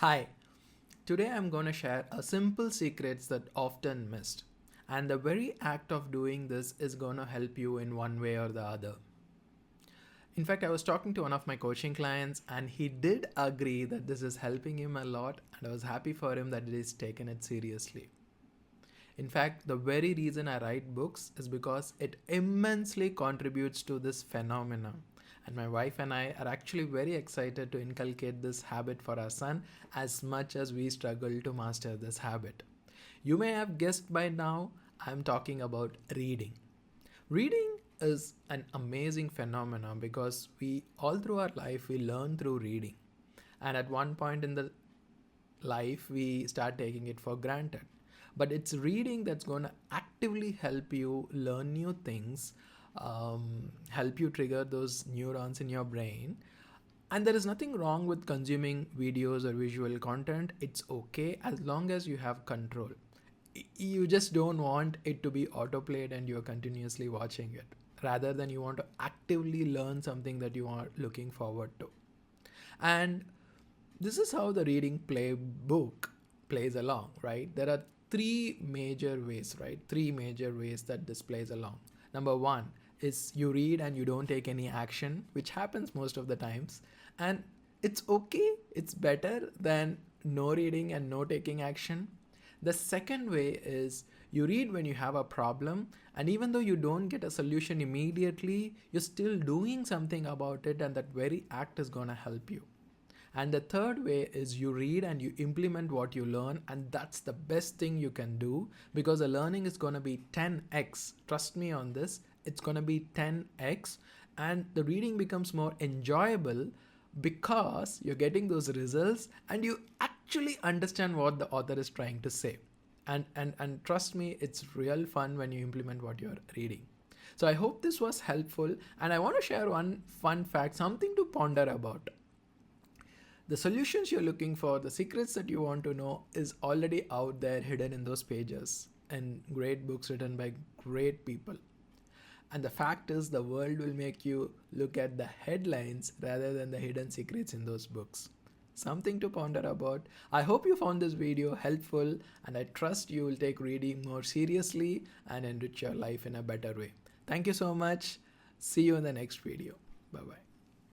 Hi, today I'm going to share a simple secrets that often missed. And the very act of doing this is going to help you in one way or the other. In fact, I was talking to one of my coaching clients and he did agree that this is helping him a lot, and I was happy for him that he's taken it seriously. In fact, the very reason I write books is because it immensely contributes to this phenomenon. And my wife and I are actually very excited to inculcate this habit for our son as much as we struggle to master this habit. You may have guessed by now, I'm talking about reading. Reading is an amazing phenomenon because we all through our life we learn through reading. And at one point in the life we start taking it for granted, but it's reading that's going to actively help you learn new things, help you trigger those neurons in your brain. And there is nothing wrong with consuming videos or visual content. It's okay as long as you have control. You just don't want it to be autoplayed and you're continuously watching it, rather than you want to actively learn something that you are looking forward to. And this is how the reading playbook plays along, right? There are three major ways, right? Three major ways that this plays along. Number one is you read and you don't take any action, which happens most of the times. And it's okay, it's better than no reading and no taking action. The second way is you read when you have a problem, and even though you don't get a solution immediately, you're still doing something about it, and that very act is going to help you. And the third way is you read and you implement what you learn, and that's the best thing you can do because the learning is going to be 10x. Trust me on this, it's going to be 10x, and the reading becomes more enjoyable because you're getting those results and you actually understand what the author is trying to say. And trust me, it's real fun when you implement what you're reading. So I hope this was helpful, and I want to share one fun fact, something to ponder about. The solutions you're looking for, the secrets that you want to know, is already out there hidden in those pages and great books written by great people. And the fact is, the world will make you look at the headlines rather than the hidden secrets in those books. Something to ponder about. I hope you found this video helpful, and I trust you will take reading more seriously and enrich your life in a better way. Thank you so much. See you in the next video. Bye bye.